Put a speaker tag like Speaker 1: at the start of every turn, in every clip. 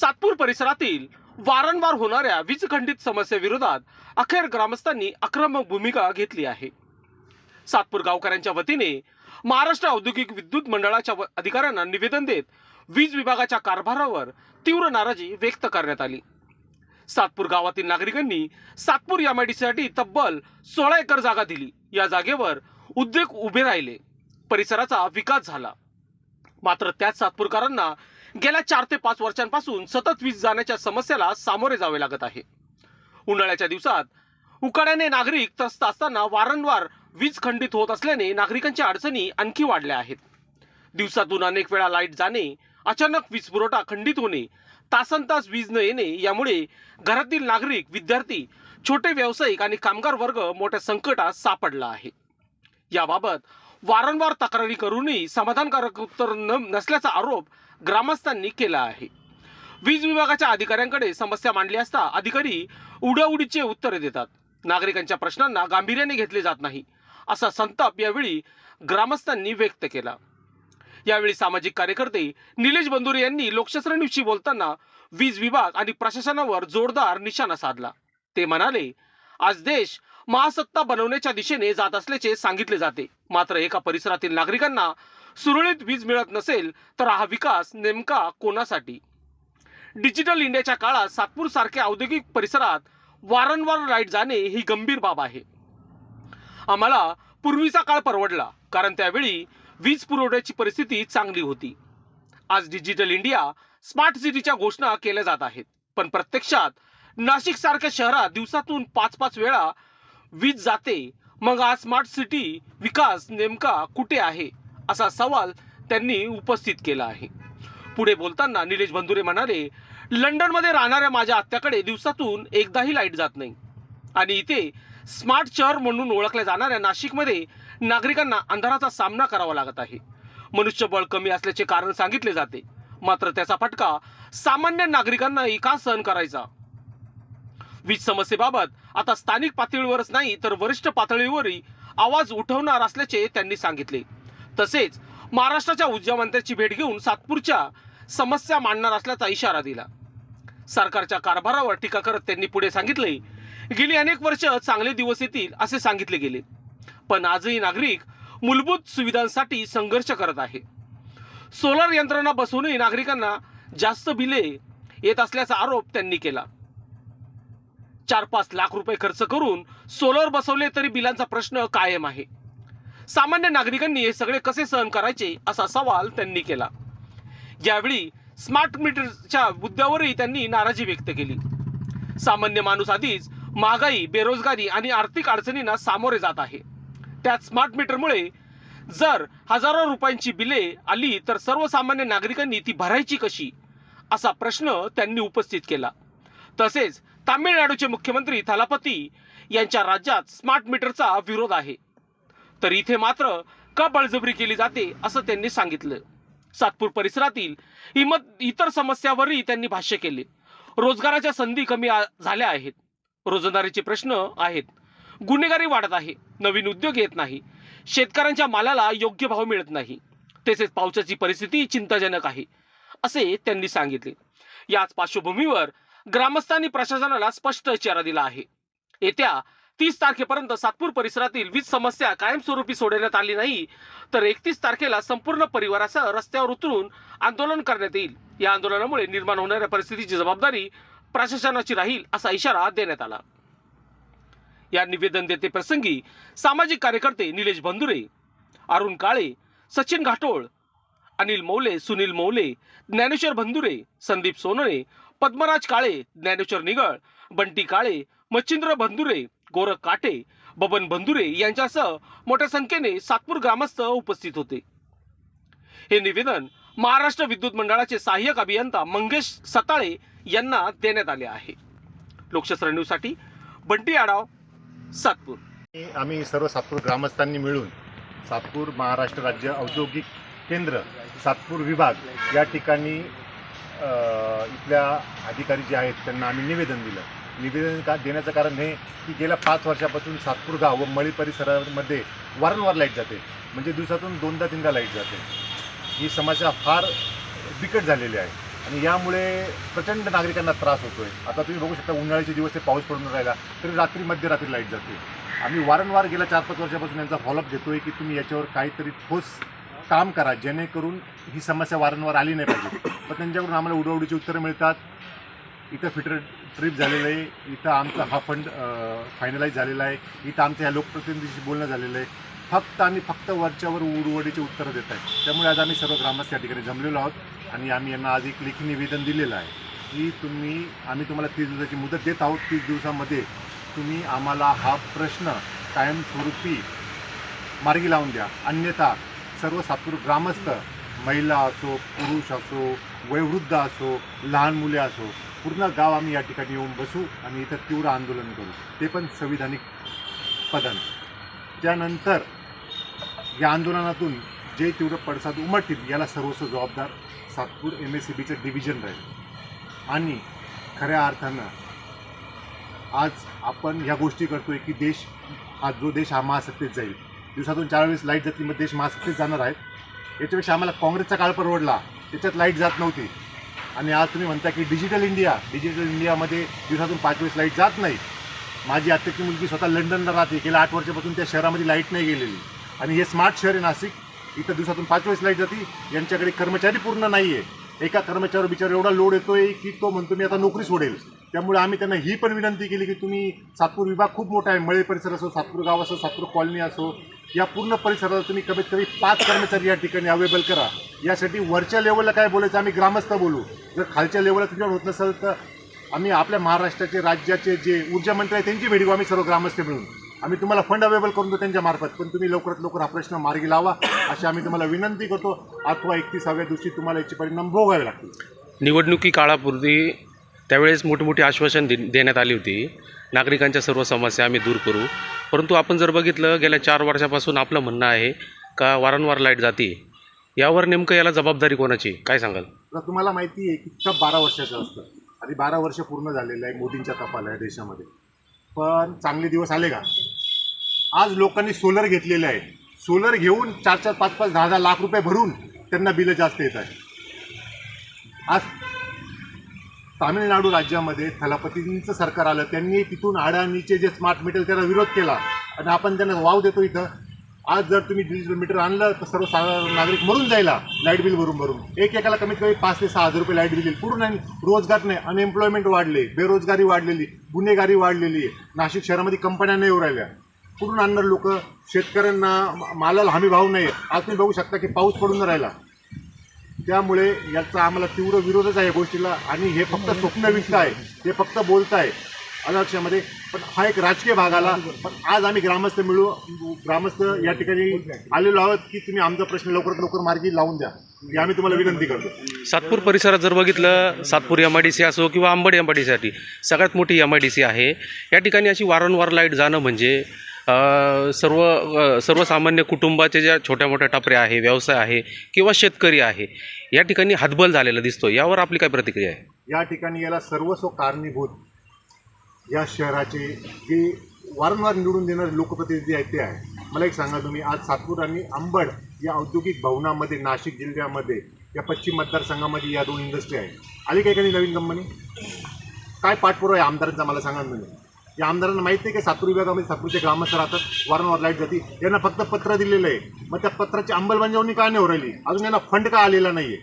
Speaker 1: सातपूर परिसरातील वारंवार होणाऱ्या वीज खंडित समस्येविरोधात अखेर ग्रामस्थांनी आक्रमक भूमिका घेतली आहे। सातपूर गावकऱ्यांच्या वतीने महाराष्ट्र औद्योगिक विद्युत मंडळाच्या अधिकाऱ्यांना निवेदन देत वीज विभागाच्या कारभारावर तीव्र नाराजी व्यक्त करण्यात आली। सातपूर गावातील नागरिकांनी सातपूर एमआयडीसीसाठी तब्बल 16 एकर जागा दिली। या जागेवर उद्योग उभे राहिले, परिसराचा विकास झाला। मात्र त्याच सातपूरकरांना गेल्या 4 ते 5 वर्षांपासून सतत वीज जाण्याच्या समस्येला सामोरे जावे लागत आहे। उन्हाळ्याच्या दिवसात उकाड्याने नागरिक त्रस्त असताना वारंवार वीज खंडित होत असल्याने नागरिकांच्या अडचणी आणखी वाढल्या आहेत। दिवसातून अनेक वेळा लाईट जाणे, अचानक वीज पुरवठा खंडित होणे, तासनतास वीज न येणे यामुळे घरातील नागरिक, विद्यार्थी, छोटे व्यावसायिक आणि कामगार वर्ग मोठ्या संकटात सापडला आहे। याबाबत वारंवार तक्रारी करूनही समाधानकारक उत्तर नसल्याचा आरोप ग्रामस्थांनी केला आहे। वीज विभागाच्या अधिकाऱ्यांकडे समस्या मांडली असता अधिकारी उडाउडीचे उत्तरे देतात, नागरिकांच्या प्रश्नांना गांभीर्याने घेतले जात नाही, असा संताप यावेळी ग्रामस्थांनी व्यक्त केला। यावेळी सामाजिक कार्यकर्ते निलेश बंदुरे यांनी लोकशास्त्र न्यूजशी बोलताना वीज विभाग आणि प्रशासनावर जोरदार निशाणा साधला। ते म्हणाले, आज देश महासत्ता बनवण्याच्या दिशेने जात असल्याचे सांगितले जाते, मात्र एका परिसरातील नागरिकांना सुरळीत वीज मिळत नसेल तर हा विकास नेमका कोणासाठी? डिजिटल इंडियाच्या काळात सातपूर सारख्या औद्योगिक परिसरात वारंवार लाईट जाणे ही गंभीर बाब आहे। आम्हाला पूर्वीचा काळ परवडला, कारण त्यावेळी वीज पुरवठ्याची परिस्थिती चांगली होती। आज डिजिटल इंडिया, स्मार्ट सिटीच्या घोषणा केल्या जात आहेत, पण प्रत्यक्षात नाशिक सारख्या शहरात दिवसातून 5-5 वेळा वीज जाते। मग आज स्मार्ट सिटी विकास नेमका कुठे आहे, असा सवाल त्यांनी उपस्थित केला आहे। पुढे बोलताना निलेश बंदुरे म्हणाले, लंडनमध्ये राहणाऱ्या माझ्या आत्याकडे दिवसातून एकदाही लाईट जात नाही आणि इथे स्मार्ट शहर म्हणून ओळखल्या जाणाऱ्या नाशिकमध्ये नागरिकांना अंधाराचा सामना करावा लागत आहे। मनुष्यबळ कमी असल्याचे कारण सांगितले जाते, मात्र त्याचा फटका सामान्य नागरिकांनाही का सहन करायचा? वीज समस्येबाबत आता स्थानिक पातळीवरच नाही तर वरिष्ठ पातळीवरही आवाज उठवणार असल्याचे त्यांनी सांगितले। तसेच महाराष्ट्राच्या ऊर्जा मंत्र्यांची भेट घेऊन सातपूरच्या समस्या मांडणार असल्याचा इशारा दिला। सरकारच्या कारभारावर टीका करत त्यांनी पुढे सांगितले, गेली अनेक वर्ष चांगले दिवस येतील असे सांगितले गेले, पण आजही नागरिक मूलभूत सुविधांसाठी संघर्ष करत आहे। सोलर यंत्रणा बसवूनही नागरिकांना जास्त बिले येत असल्याचा आरोप त्यांनी केला। 4-5 लाख रुपये खर्च करून सोलर बसवले तरी बिलांचा प्रश्न कायम आहे। सामान्य नागरिकांनी हे सगळे कसे सहन करायचे, असा सवाल त्यांनी केला। यावेळी स्मार्ट मीटरच्या मुद्द्यावरही त्यांनी नाराजी व्यक्त केली। सामान्य माणूस आधीच महागाई, बेरोजगारी आणि आर्थिक अडचणींना सामोरे जात आहे, त्यात स्मार्ट मीटरमुळे जर हजारो रुपयांची बिले आली तर सर्वसामान्य नागरिकांनी ती भरायची कशी, असा प्रश्न त्यांनी उपस्थित केला। तसेच तामिळनाडूचे मुख्यमंत्री थलापती यांच्या राज्यात स्मार्ट मीटरचा विरोध आहे, तर इथे मात्र का बळजबरी केली जाते, असं त्यांनी सांगितलं। सातपूर परिसरातील इतर समस्यावरही त्यांनी भाष्य केले। रोजगाराच्या संधी कमी झाल्या आहेत, रोजंदारीचे प्रश्न आहेत, गुन्हेगारी वाढत आहे, नवीन उद्योग येत नाही, शेतकऱ्यांच्या मालाला योग्य भाव मिळत नाही, तसेच पावसाची परिस्थिती चिंताजनक आहे, असे त्यांनी सांगितले। याच पार्श्वभूमीवर ग्रामस्थांनी प्रशासनाला स्पष्ट इशारा दिला आहे। येत्या 30 तारखेपर्यंत सातपूर परिसरातील वीज समस्या कायमस्वरूपी सोडवण्यात आली नाही तर 31 तारखेला संपूर्ण परिवारासह रस्त्यावर उतरून आंदोलन करण्यात येईल। या आंदोलनामुळे निर्माण होणाऱ्या परिस्थितीची जबाबदारी प्रशासनाची राहील, असा इशारा देण्यात आला। या निवेदन देते प्रसंगी सामाजिक कार्यकर्ते निलेश बंदुरे, अरुण काळे, सचिन घाटोळ, अनिल मौले, सुनील मौले, ज्ञानेश्वर बंदुरे, संदीप सोनणे, पद्मराज काळे, ज्ञानेश्वर निगळ, बंटी काळे, मच्छिंद्र बंदुरे, गोरख काटे, बबन बंदुरे यांच्यासह मोठ्या संख्येने सातपूर ग्रामस्थ उपस्थित होते। हे निवेदन महाराष्ट्र विद्युत मंडळाचे सहाय्यक अभियंता मंगेश सताळे यांना देण्यात आले आहे। लोकशास्त्र न्यूजसाठी बंटी आढाव, सातपूर।
Speaker 2: आम्ही सर्व सातपूर ग्रामस्थांनी मिळून सातपूर महाराष्ट्र राज्य औद्योगिक केंद्र सातपूर विभाग या ठिकाणी इथल्या अधिकारी जे आहेत त्यांना आम्ही निवेदन दिलं। निवेदन देण्याचं कारण हे की गेल्या 5 वर्षापासून सातपूर गाव व मळी परिसरामध्ये वारंवार लाईट जाते, म्हणजे दिवसातून 2दा-3दा लाईट जाते। ही समस्या फार बिकट झालेली आहे। आणि यामुळे प्रचंड नागरिकांना त्रास होतोय. आता तुम्ही बघू शकता उन्हाळ्याचे दिवस ते पाऊस पडून राहिला तरी रात्री मध्यरात्री लाईट जाते. आम्ही वारंवार गेल्या 4-5 वर्षापासून यांचा फॉलोअप घेतोय की तुम्ही याच्यावर काहीतरी ठोस काम करा जेणेकरून ही समस्या वारंवार आली नाही पाहिजे. पण त्यांच्याकडून आम्हाला उडवडीची उत्तरं मिळतात. इथं फिटर ट्रिप झालेलं आहे, इथं आमचा हा फंड फायनलाईज झालेला आहे, इथं आमच्या ह्या लोकप्रतिनिधीशी बोलणं झालेलं आहे. फक्त आणि फक्त वरच्यावर उडवडीची उत्तरं देत आहेत. त्यामुळे आज आम्ही सर्व ग्रामस्थ या ठिकाणी जमलेलो आहोत आणि आम्ही यांना आज एक लेखी निवेदन दिलेलं आहे की आम्ही तुम्हाला 30 दिवसाची मुदत देत आहोत. 30 दिवसामध्ये तुम्ही आम्हाला हा प्रश्न कायमस्वरूपी मार्गी लावून द्या. अन्यथा सर्व सातपूर ग्रामस्थ, महिला असो, पुरुष असो, वयोवृद्ध असो, लहान मुले असो, पूर्ण गाव आम्ही या ठिकाणी येऊन बसू आणि इथं तीव्र आंदोलन करू, ते पण संविधानिक पदाने. त्यानंतर या आंदोलनातून जे तीव्र पडसाद उमटतील याला सर्वस्व जबाबदार सातपूर MSCBचं डिव्हिजन राहील. आणि खऱ्या अर्थानं आज आपण ह्या गोष्टी करतोय की देश हा महासत्तेत जाईल. दिवसातून 4 वेळेस लाईट जातील, मग देश महासत्तेत जाणार आहेत. याच्यापेक्षा आम्हाला काँग्रेसचा काळ परवडला, त्याच्यात लाईट जात नव्हती. आणि आज तुम्ही म्हणता की डिजिटल इंडियामध्ये दिवसातून 5 वेळेस लाईट जात नाही. माझी आत्याची मुलगी स्वतः लंडनला राहते, गेल्या 8 वर्षापासून त्या शहरामध्ये लाईट नाही गेलेली. आणि हे स्मार्ट शहर आहे नाशिक, इथं दिवसातून 5 वेळेस लाईट जाते. यांच्याकडे कर्मचारी पूर्ण नाही आहे. एका कर्मचाऱ्यावर बिचार एवढा लोड येतोय की तो म्हणतो मी आता नोकरी सोडेल. त्यामुळे आम्ही त्यांना ही पण विनंती केली की तुम्ही सातपूर विभाग खूप मोठा आहे, मळे परिसर असो, सातपूर गाव असो, सातपूर कॉलनी असो, या पूर्ण परिसराला तुम्ही कमीत कमी 5 कर्मचारी या ठिकाणी अवेलेबल करा. यासाठी वरच्या लेवलला काय बोलायचं आम्ही ग्रामस्थ बोलू. जर खालच्या लेवलला तुमच्यावर होत नसेल तर आम्ही आपल्या महाराष्ट्राचे राज्याचे जे ऊर्जा मंत्री आहेत त्यांची भेट घेऊ आम्ही सर्व ग्रामस्थ मिळून. आम्ही तुम्हाला फंड अवेलेबल करून देऊ त्यांच्या मार्फत. पण तुम्ही लवकरात लवकर हा प्रश्न मार्गी लावा अशी आम्ही तुम्हाला विनंती करतो. अथवा 31व्या दिवशी तुम्हाला याचे परिणाम भोगावे लागतील.
Speaker 1: निवडणुकी काळापूर्वी त्यावेळेस मोठी आश्वासन देण्यात आली होती, नागरिकांच्या सर्व समस्या आम्ही दूर करू. परंतु आपण जर बघितलं गेल्या 4 वर्षापासून आपलं म्हणणं आहे का वारंवार लाईट जाते. यावर नेमकं याला जबाबदारी कोणाची, काय सांगाल?
Speaker 2: तर तुम्हाला माहिती आहे की कप 12 वर्षाचं असतं आणि 12 वर्ष पूर्ण झालेलं आहे मोदींच्या तपाला आहे देशामध्ये. पण चांगले दिवस आले का? आज लोकांनी सोलर घेतलेले आहे. सोलर घेऊन 4-4, 5-5, 10-10 लाख रुपये भरून त्यांना बिलं जास्त येत आहे. आज तामिळनाडू राज्यामध्ये थलापतींचं सरकार आलं, त्यांनी तिथून अडाणीचे जे स्मार्ट मीटर त्याला विरोध केला आणि आपण त्यांना वाव देतो इथं. आज जर तुम्ही डिजिटल मीटर आणलं तर सर्वसाधारण नागरिक मरून जायला लाईट बिल भरून एकेकाला कमीत कमी 5 ते 6 हजार रुपये लाईट बिल. पूर्ण नाही, रोजगार नाही, अनएम्प्लॉयमेंट वाढले, बेरोजगारी वाढलेली, गुन्हेगारी वाढलेली आहे. नाशिक शहरामध्ये कंपन्या नाही येऊ राहिल्या. कुठून आणणार लोक? शेतकऱ्यांना मालाला हमी भाव नाही. आज तुम्ही बघू शकता की पाऊस पडून राहिला. त्यामुळे याचा आम्हाला तीव्र विरोधच आहे या गोष्टीला. आणि हे फक्त स्वप्न विकताय, हे फक्त बोलताय अध्यक्षामध्ये, पण हा एक राजकीय भाग आला. पण आज आम्ही ग्रामस्थ या ठिकाणी आलेलो आहोत की तुम्ही आमचा प्रश्न लवकरात लवकर मार्गी लावून द्या ही आम्ही तुम्हाला विनंती करतो.
Speaker 1: सातपूर परिसरात जर बघितलं, सातपूर MIDC असो किंवा अंबड MIDC सगळ्यात मोठी MIDC आहे. या ठिकाणी अशी वारंवार लाईट जाणं म्हणजे सर्वसामान्य कुटुंबाचे ज्या छोट्या मोठ्या टपऱ्या आहे, व्यवसाय आहे किंवा शेतकरी आहे, या ठिकाणी हातबल झालेला दिसतो. यावर आपली काय प्रतिक्रिया आहे?
Speaker 2: या ठिकाणी याला सर्वस्व कारणीभूत या शहराचे जे वारंवार निवडून देणारे लोकप्रतिनिधी आहेत ते आहे. मला एक सांगा, तुम्ही आज सातपूर आणि अंबड या औद्योगिक भवनामध्ये नाशिक जिल्ह्यामध्ये या पश्चिम मतदारसंघामध्ये या 2 इंडस्ट्री आहेत. आली काय काही नवीन कंपनी? काय पाठपुरावा आहे आमदारांचा मला सांगा तुम्ही. या आमदारांना माहीत नाही की सातपूर विभागामध्ये सातपूरचे ग्रामस्थ राहतात, वारंवार लाईट जाती. यांना फक्त पत्र दिलेलं आहे. मग त्या पत्राची अंमलबजावणी का नाही हो राहिली? अजून यांना फंड का आलेला नाही आहे?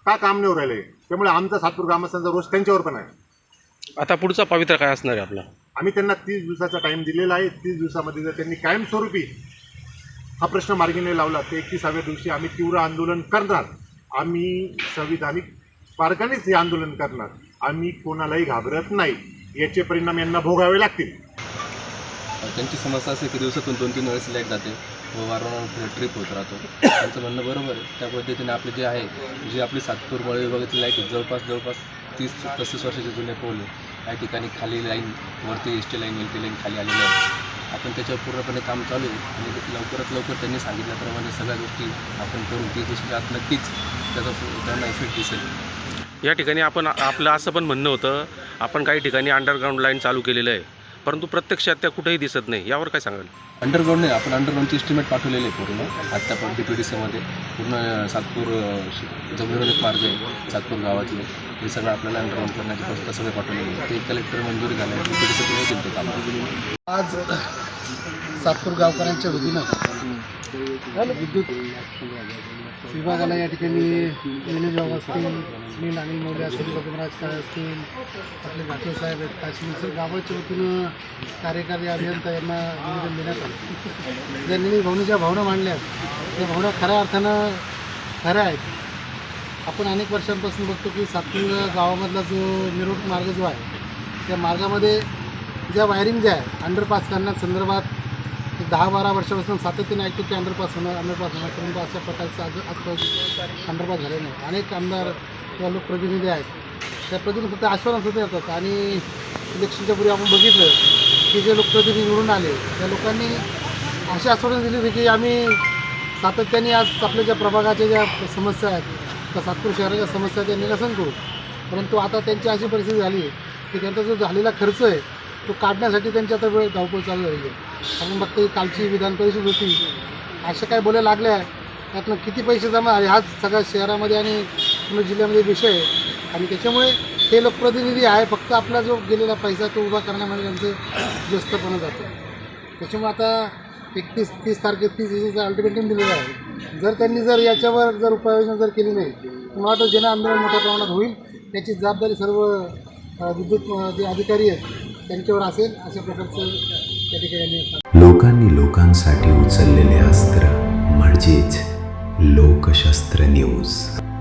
Speaker 2: का काम नाही हो राहिलं आहे? त्यामुळे आमचा सातपूर ग्रामस्थांचा रोष त्यांच्यावर पण आहे.
Speaker 1: आता पुढचा पवित्रा काय असणार आहे आपला?
Speaker 2: आम्ही त्यांना 30 दिवसाचा टाईम दिलेला आहे. 30 दिवसामध्ये जर त्यांनी कायमस्वरूपी हा प्रश्न मार्गी नाही लावला तर 31व्या दिवशी आम्ही तीव्र आंदोलन करणार. आम्ही संविधानिक मार्गानेच हे आंदोलन करणार. आम्ही कोणालाही घाबरत नाही. याचे परिणाम यांना भोगावे लागतील.
Speaker 3: त्यांची समस्या असे की दिवसातून 2-3 वेळेस लाईट जाते व वारंवार ट्रिप होत राहतो. त्यांचं म्हणणं बरोबर आहे. त्या पद्धतीने आपले जे आहे, जे आपली सातपूर मळे विभागातली लाईट जवळपास 30-35 वर्षाचे जुने पोल या ठिकाणी खाली लाईन, वरती ST लाईन, LT लाईन खाली आलेली आहे. आपण त्याच्यावर पूर्णपणे काम चालू आहे आणि लवकरात लवकर त्यांनी सांगितल्याप्रमाणे सगळ्या गोष्टी आपण करून 30 दिवसाच्या आत नक्कीच त्याचा त्यांना इफेक्ट दिसेल.
Speaker 1: या ठिकाणी आपलं असं पण म्हणणं होतं, आपण काही ठिकाणी अंडरग्राऊंड लाईन चालू केलेलं आहे, परंतु प्रत्यक्षात त्या कुठेही दिसत नाही. यावर काय सांगाल?
Speaker 3: अंडरग्राऊंड नाही, आपण अंडरग्राऊंडचे एस्टिमेट पाठवलेले आहे पूर्ण आत्तापर्यंत DPDCमध्ये पूर्ण सातपूर जमिनीवर एक मार्ग आहे सातपूर गावातले, हे सगळं आपल्याला अंडरग्राऊंड करण्याची प्रस्ताव सगळे पाठवलेले आहे. ते कलेक्टर मंजुरी झाले, DPDC होतील ते काम.
Speaker 4: आज सातपूर गावकऱ्यांच्या वतीनं विद्युत विभागाला या ठिकाणी विनोद बाबा असतील, सुनील अनिल मोले असतील, रघुराज काळे असतील, आपले घाटे साहेब आहेत, काशी सर गावाच्या वतीनं कार्यकारी अभियंता यांना निवेदन देण्यात आलं. ज्यांनी भावना ज्या भावना मांडल्या त्या भावना खऱ्या अर्थानं खऱ्या आहेत. आपण अनेक वर्षांपासून बघतो की सातपूर गावामधला जो मिरवणूक मार्ग जो आहे त्या मार्गामध्ये ज्या वायरिंग ज्या आहे अंडरपास करण्यासंदर्भात 10-12 वर्षापासून सातत्याने ऐकतो की अंडरपास होणार, परंतु अशा प्रकारचं आजपर्यंत अंडरपास झाले नाही. अनेक आमदार किंवा लोकप्रतिनिधी आहेत, त्या प्रतिनिधी फक्त आश्वासन सुद्धा येतात. आणि इलेक्शनच्या पूर्वी आपण बघितलं की जे लोकप्रतिनिधी निवडून आले त्या लोकांनी अशी आश्वासन दिली होती की आम्ही सातत्याने आज आपल्या ज्या प्रभागाच्या ज्या समस्या आहेत त्या सातपूर शहराच्या समस्या त्या निरसन करू. परंतु आता त्यांची अशी परिस्थिती झाली की त्यांचा जो झालेला खर्च आहे तो काढण्यासाठी त्यांची आता वेळ धावपळ चालू झालेली आहे. आपण बघतो कालची विधान परिषद होती, अशा काय बोलायला लागल्या त्यातनं किती पैसे जमा आहे हाच सगळ्या शहरामध्ये आणि पूर्ण जिल्ह्यामध्ये विषय आहे. आणि त्याच्यामुळे हे लोकप्रतिनिधी आहे फक्त आपला जो गेलेला पैसा तो उभा करण्यामध्ये त्यांचं व्यस्तपणं जातं. त्याच्यामुळे आता 30 तारखेचा अल्टिमेटम दिलेला आहे. जर त्यांनी याच्यावर उपाययोजना केली नाही तर मला वाटतं जन आंदोलन मोठ्या प्रमाणात होईल. त्याची जबाबदारी सर्व विद्युत जे अधिकारी आहेत त्यांच्यावर असेल. अशा प्रकारचं त्या ठिकाणी
Speaker 5: लोकांनी लोकांसाठी उचललेले अस्त्र म्हणजेच लोकशास्त्र न्यूज.